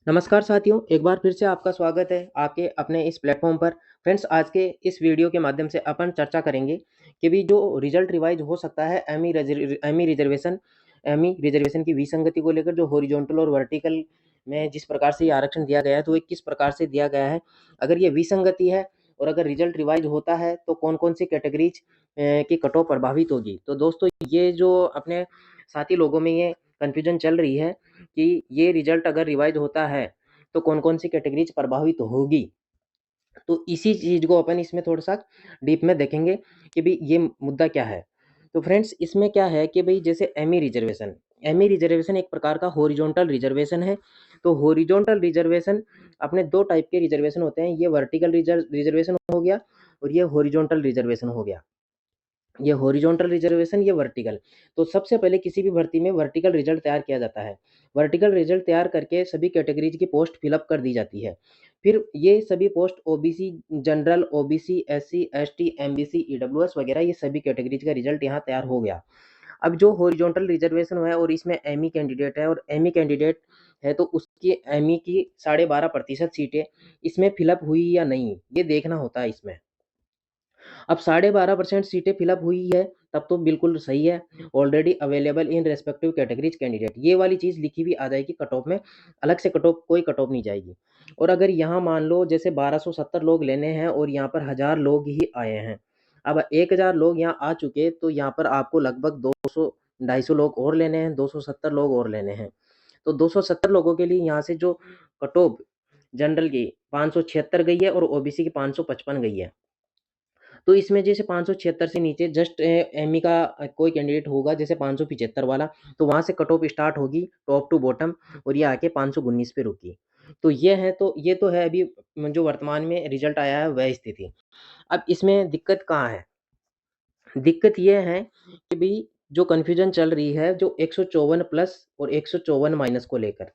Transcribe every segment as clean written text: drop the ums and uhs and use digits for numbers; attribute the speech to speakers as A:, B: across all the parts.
A: नमस्कार साथियों, एक बार फिर से आपका स्वागत है आपके अपने इस प्लेटफ़ॉर्म पर। फ्रेंड्स, आज के इस वीडियो के माध्यम से अपन चर्चा करेंगे कि भी जो रिज़ल्ट रिवाइज़ हो सकता है एमी रिज़र्वेशन की विसंगति को लेकर, जो हॉरिज़ॉन्टल और वर्टिकल में जिस प्रकार से ये आरक्षण दिया गया है, तो ये किस प्रकार से दिया गया है? अगर ये विसंगति है और अगर रिज़ल्ट रिवाइज़ होता है, तो कौन-कौन सी कैटेगरीज़ की कट ऑफ प्रभावित होगी? तो दोस्तों, ये जो अपने साथी लोगों में ये कन्फ्यूज़न चल रही है कि ये रिज़ल्ट अगर रिवाइज़ होता है, तो कौन-कौन सी कैटेगरीज़ प्रभावित होगी। तो इसी चीज़ को अपन इसमें थोड़ा-सा डीप में देखेंगे कि भई ये मुद्दा क्या है। तो फ्रेंड्स, इसमें क्या है कि भई जैसे एमी रिज़र्वेशन एक प्रकार का हॉरिज़ॉन्टल रिज़र्वेशन है। तो हॉरिज़ॉन्टल रिज़र्वेशन अपने 2 टाइप के रिज़र्वेशन होते हैं। ये वर्टिकल रिज़र्वेशन हो गया और ये हॉरिज़ॉन्टल रिज़र्वेशन हो गया। ये हॉरिजॉन्टल रिजर्वेशन, ये वर्टिकल। तो सबसे पहले किसी भी भर्ती में वर्टिकल रिजल्ट तैयार किया जाता है। वर्टिकल रिजल्ट तैयार करके सभी कैटेगरीज की पोस्ट फिलअप कर दी जाती है। फिर ये सभी post OBC general, OBC, SC, ST, MBC, EWS वगैरह, ये सभी कैटेगरीज का रिजल्ट यहाँ तैयार हो गया। अब जो हॉरिजॉन्टल रिजर्वेशन है और इसमें एमी कैंडिडेट है और एमी कैंडिडेट है, तो उसकी एमी की 12.5% सीटें इसमें फिलअप हुई या नहीं, ये देखना होता है इसमें। अब 12.5% सीटें फिलअप हुई है, तब तो बिल्कुल सही है। Already available in respective categories candidate, ये वाली चीज़ लिखी हुई आ जाएगी कट ऑफ में। अलग से कट ऑफ, कोई कट ऑफ नहीं जाएगी। और अगर यहाँ मान लो जैसे 1270 लोग लेने हैं और यहाँ पर 1000 लोग ही आए हैं। अब 1000 लोग यहाँ आ चुके, तो यहाँ पर आपको लगभग 200 250 लोग और लेने हैं, 270 लोग और लेने हैं। तो 270 लोगों के लिए यहाँ से जो कट ऑफ जनरल की 576 गई है और ओबीसी की 555 गई है। तो इसमें जैसे 576 से नीचे जस्ट एमई का कोई कैंडिडेट होगा जैसे 575 वाला, तो वहाँ से कट ऑफ स्टार्ट होगी टॉप टू बॉटम, और ये आके 519 पे रुकी। तो ये तो है अभी जो वर्तमान में रिजल्ट आया है वह स्थिति। अब इसमें दिक्कत कहाँ है? दिक्कत ये है कि भई जो कन्फ्यूज़न चल रही है, जो 154 प्लस और 154 माइनस को लेकर।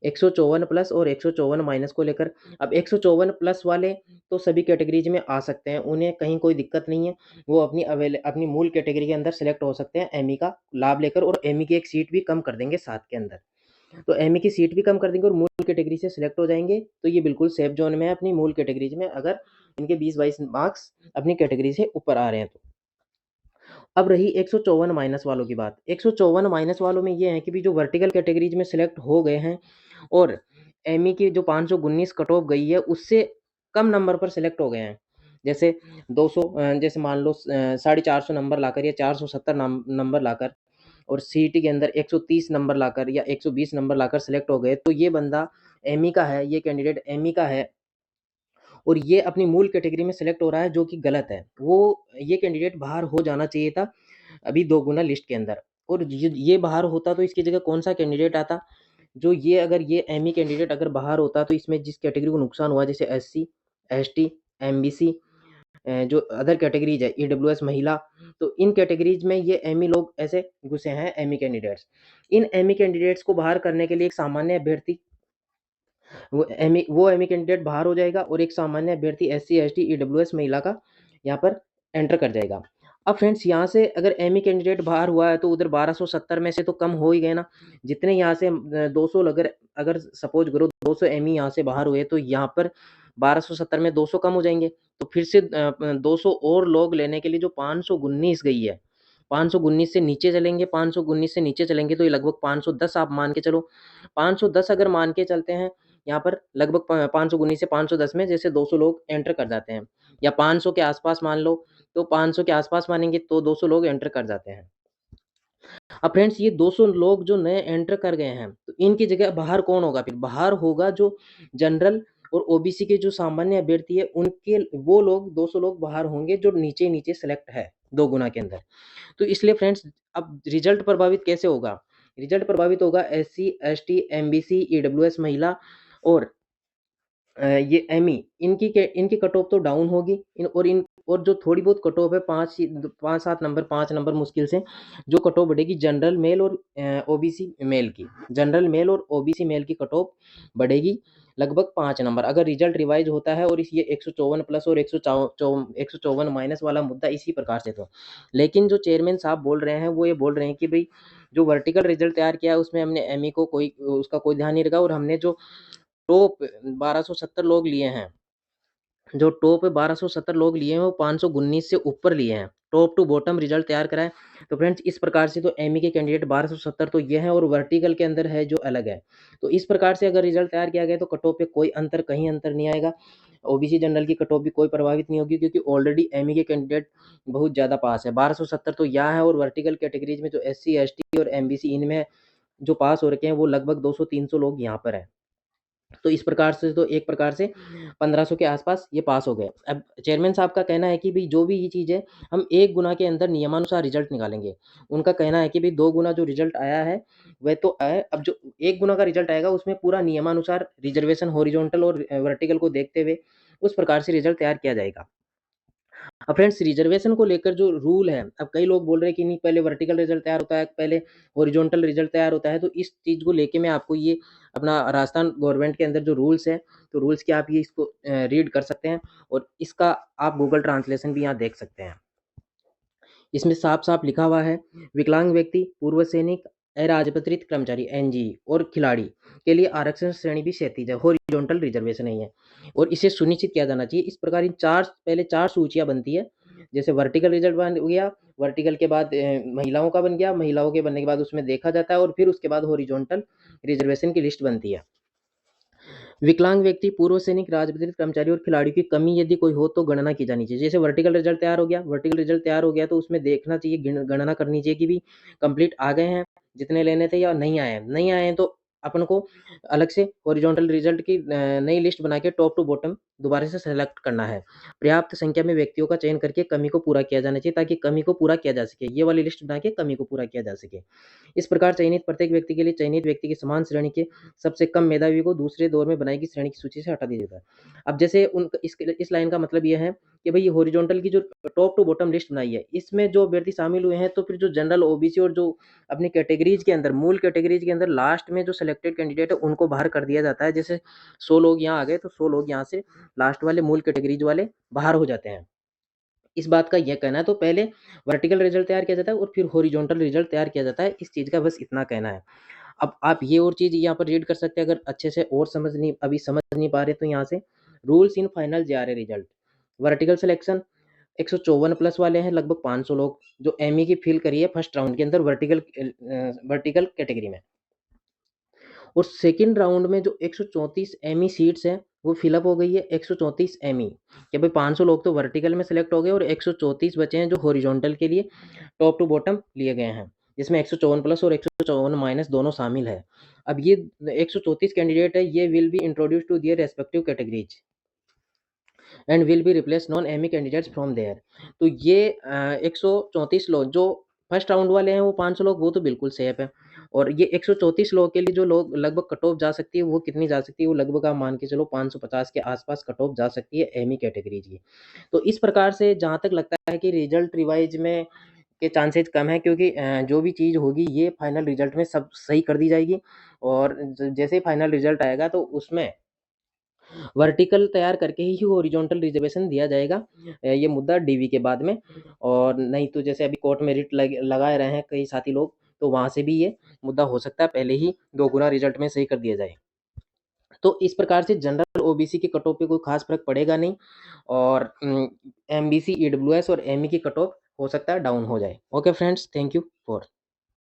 A: 154 प्लस और 154 माइनस को लेकर। अब 154 प्लस वाले तो सभी कैटेगरीज़ में आ सकते हैं, उन्हें कहीं कोई दिक्कत नहीं है। वो अपनी मूल कैटेगरी के अंदर सेलेक्ट हो सकते हैं एमई का लाभ लेकर, और एमई की एक सीट भी कम कर देंगे साथ के अंदर। तो एमई की सीट भी कम कर देंगे और मूल कैटेगरी से सिलेक्ट हो जाएँगे, तो ये बिल्कुल सेफ ज़ोन में है अपनी मूल कैटेगरीज़ में, अगर इनके 20-22 मार्क्स अपनी कैटेगरी से ऊपर आ रहे हैं तो। अब रही 154 माइनस वालों की बात। 154 माइनस वालों में ये है कि भी जो वर्टिकल कैटेगरीज़ में सेलेक्ट हो गए हैं और एमई की जो 519 कट ऑफ गई है, उससे कम नंबर पर सेलेक्ट हो गए हैं। जैसे 200 जैसे मान लो 450 नंबर लाकर या 470 नंबर लाकर, और सीईटी के अंदर 130 नंबर लाकर या 120 नंबर लाकर सेलेक्ट हो गए, तो ये बंदा एमई का है, ये कैंडिडेट एमई का है और ये अपनी मूल कैटेगरी में सेलेक्ट हो रहा है, जो कि गलत है। ये कैंडिडेट बाहर हो जाना चाहिए था अभी 2 गुना लिस्ट के अंदर, और ये बाहर होता तो इसकी जगह कौन-सा कैंडिडेट आता? जो ये अगर ये एमई कैंडिडेट अगर बाहर होता, तो इसमें जिस कैटेगरी को नुकसान हुआ, जैसे एससी, एसटी, एमबीसी, जो अदर कैटेगरीज़ है, ईडब्ल्यूएस महिला, तो इन कैटेगरीज़ में ये एमई लोग ऐसे घुसे हैं, एमई कैंडिडेट्स। इन एमई कैंडिडेट्स को बाहर करने के लिए एक सामान्य अभ्यर्थी, वो एमई कैंडिडेट बाहर हो जाएगा और एक सामान्य अभ्यर्थी एससी, एसटी, ईडब्ल्यूएस महिला का यहाँ पर एंटर कर जाएगा। अब फ्रेंड्स, यहाँ से अगर एमई कैंडिडेट बाहर हुआ है, तो उधर 1270 में से तो कम हो ही गए ना। जितने यहाँ से 200 अगर अगर सपोज़ करो 200 एमई यहाँ से बाहर हुए, तो यहाँ पर 1270 में 200 कम हो जाएँगे। तो फिर से 200 और लोग लेने के लिए जो 519 गई है, 519 से नीचे चलेंगे, 519 से नीचे चलेंगे, तो ये लगभग 510 आप मान के चलो। 510 अगर मान के चलते हैं, यहाँ पर लगभग 519 से 510 में जैसे 200 लोग एंटर कर जाते हैं, या 500 के आसपास मान लो, तो 500 के आसपास मानेंगे तो 200 लोग एंटर कर जाते हैं। अब फ्रेंड्स, ये 200 लोग जो नए एंटर कर गए हैं, तो इनकी जगह बाहर कौन होगा? फिर बाहर होगा जो जनरल और ओबीसी के जो सामान्य अभ्यर्थी है, उनके वो लोग 200 लोग बाहर होंगे जो नीचे-नीचे सेलेक्ट है 2 गुना के अंदर। तो इसलिए फ्रेंड्स, अब रिजल्ट प्रभावित कैसे होगा? रिजल्ट प्रभावित होगा एससी, एसटी, एमबीसी, ईडब्ल्यूएस महिला और ये एमई, इनकी कट ऑफ तो डाउन होगी। और जो थोड़ी बहुत कट ऑफ है 5-7 नंबर, 5 नंबर मुश्किल से जो कट ऑफ बढ़ेगी जनरल मेल और ओबीसी मेल की। जनरल मेल और ओबीसी मेल की कट ऑफ बढ़ेगी लगभग 5 नंबर, अगर रिजल्ट रिवाइज़ होता है और ये 154 प्लस और 154 माइनस वाला मुद्दा इसी प्रकार से तो। लेकिन जो चेयरमैन साहब बोल रहे हैं, वो ये बोल रहे हैं कि भई जो वर्टिकल रिजल्ट तैयार किया है, उसमें हमने एमई को उसका कोई ध्यान नहीं रखा, और हमने जो टॉप 1270 लोग लिए हैं, जो टॉप 1270 लोग लिए हैं वो 519 से ऊपर लिए हैं, टॉप टू बॉटम रिजल्ट तैयार करा है। तो फ्रेंड्स इस प्रकार से तो एमई के कैंडिडेट 1270 तो ये हैं और वर्टिकल के अंदर है जो अलग है। तो इस प्रकार से अगर रिजल्ट तैयार किया गया तो कट ऑफ पे कोई अंतर, कहीं अंतर नहीं आएगा। ओबीसी जनरल की कट ऑफ भी कोई प्रभावित नहीं होगी, क्योंकि ऑलरेडी एमई के कैंडिडेट बहुत ज़्यादा पास है। 1270 तो यहाँ है, और वर्टिकल कैटेगरीज में जो SC ST और MBC इनमें जो पास हो रखे हैं वो लगभग 200-300 लोग यहाँ पर है। तो इस प्रकार से तो एक प्रकार से 1500 के आसपास ये पास हो गए। अब चेयरमैन साहब का कहना है कि भाई जो भी ये चीज़ है, हम 1 गुना के अंदर नियमानुसार रिजल्ट निकालेंगे। उनका कहना है कि भाई 2 गुना जो रिजल्ट आया है वह तो है, अब जो 1 गुना का रिजल्ट आएगा उसमें पूरा नियमानुसार रिजर्वेशन हॉरिजॉन्टल और वर्टिकल को देखते हुए उस प्रकार से रिजल्ट तैयार किया जाएगा। अब फ्रेंड्स रिजर्वेशन को लेकर जो रूल है, अब कई लोग बोल रहे हैं कि नहीं पहले वर्टिकल रिजल्ट तैयार होता है, पहले हॉरिजॉन्टल रिजल्ट तैयार होता है। तो इस चीज़ को लेके मैं आपको ये अपना राजस्थान गवर्नमेंट के अंदर जो रूल्स है, तो रूल्स के आप ये इसको रीड कर सकते हैं, और इसका आप गूगल ट्रांसलेशन भी यहाँ देख सकते हैं। इसमें साफ-साफ लिखा हुआ है, विकलांग व्यक्ति, पूर्व सैनिक, अराजपत्रित कर्मचारी एनजी और खिलाड़ी के लिए आरक्षण श्रेणी भी क्षैतिज है, हॉरिजॉन्टल रिजर्वेशन नहीं है, और इसे सुनिश्चित किया जाना चाहिए। इस प्रकार इन पहले 4 सूचियाँ बनती है। जैसे वर्टिकल रिजल्ट बन गया, वर्टिकल के बाद महिलाओं का बन गया, महिलाओं के बनने के बाद उसमें देखा जाता है, और फिर उसके बाद हॉरिजॉन्टल रिजर्वेशन की लिस्ट बनती है। विकलांग व्यक्ति, पूर्व सैनिक, राजपत्रित कर्मचारी और खिलाड़ियों की कमी यदि कोई हो तो गणना की जानी चाहिए। जैसे वर्टिकल रिजल्ट तैयार हो गया, तो उसमें देखना चाहिए, गणना करनी चाहिए कि भी कंप्लीट आ गए हैं जितने लेने थे, या नहीं आए हैं। नहीं आए हैं तो अपन को अलग से हॉरिजॉन्टल रिजल्ट की नई लिस्ट बना के टॉप टू बॉटम दोबारा से सेलेक्ट करना है। पर्याप्त संख्या में व्यक्तियों का चयन करके कमी को पूरा किया जाना चाहिए, ताकि कमी को पूरा किया जा सके। ये वाली लिस्ट बना के कमी को पूरा किया जा सके। इस प्रकार चयनित प्रत्येक व्यक्ति के लिए चयनित व्यक्ति की समान श्रेणी के सबसे कम मेधावी को दूसरे दौर में बनाई गई श्रेणी की सूची से हटा दिया जाता है। अब जैसे इस लाइन का मतलब ये है कि भाई ये हॉरिजॉन्टल की जो टॉप टू बॉटम लिस्ट बनाई है, इसमें जो अभ्यर्थी शामिल हुए हैं, तो फिर जो जनरल, ओबीसी और जो अपनी कैटेगरीज के अंदर, मूल कैटेगरीज के अंदर लास्ट में जो सिलेक्टेड कैंडिडेट है उनको बाहर कर दिया जाता है। जैसे 100 लोग यहाँ आ गए तो 100 लोग यहाँ से लास्ट वाले मूल कैटेगरीज वाले बाहर हो जाते हैं। इस बात का ये कहना है, तो पहले वर्टिकल रिजल्ट तैयार किया जाता है और फिर हॉरिजॉन्टल रिजल्ट तैयार किया जाता है। इस चीज़ का बस इतना कहना है। अब आप ये और चीज़ यहाँ पर रीड कर सकते हैं, अगर अच्छे से और समझ नहीं पा रहे तो यहाँ से rules in final JRA result. Vertical selection 154 plus वाले हैं, लगभग 500 लोग जो एमई की फिल करी है फर्स्ट राउंड के अंदर वर्टिकल कैटेगरी में। और सेकंड राउंड में जो 134 एमई सीट्स हैं वो फिलअप हो गई है। 134 एमई कि भाई 500 लोग तो वर्टिकल में सेलेक्ट हो गए, और 134 बचे हैं जो हॉरिजॉन्टल के लिए टॉप टू बॉटम लिए गए हैं, जिसमें 154 प्लस और 154 माइनस दोनों शामिल है। अब ये 134 कैंडिडेट है, ये will be introduce to their respective categories and will be replace non एमी कैंडिडेट्स फ्रॉम देयर। तो ये 134 लोग जो फर्स्ट राउंड वाले हैं वो 500 लोग वो तो बिल्कुल सेफ है, और ये 134 लोग के लिए जो लोग लगभग कट ऑफ जा सकती है वो कितनी जा सकती है, वो लगभग आप मान के चलो 550 के आसपास कट ऑफ जा सकती है एमी कैटेगरीज की। तो इस प्रकार से जहाँ तक लगता है कि रिजल्ट रिवाइज में के चांसेस कम है, क्योंकि जो भी चीज़ होगी ये फाइनल रिजल्ट में सब सही कर दी जाएगी, और जैसे ही फाइनल रिजल्ट आएगा तो उसमें वर्टिकल तैयार करके ही हॉरिजॉन्टल रिजर्वेशन दिया जाएगा। ये मुद्दा डीवी के बाद में, और नहीं तो जैसे अभी कोर्ट में रिट लगा रहे हैं कई साथी लोग, तो वहाँ से भी ये मुद्दा हो सकता है पहले ही 2 गुना रिजल्ट में सही कर दिया जाए। तो इस प्रकार से जनरल ओबीसी की कट ऑफ पे कोई खास फर्क पड़ेगा नहीं, और एमबीसी, ईडब्ल्यूएस और एमई की कट ऑफ हो सकता है डाउन हो जाए। Okay friends, thank you for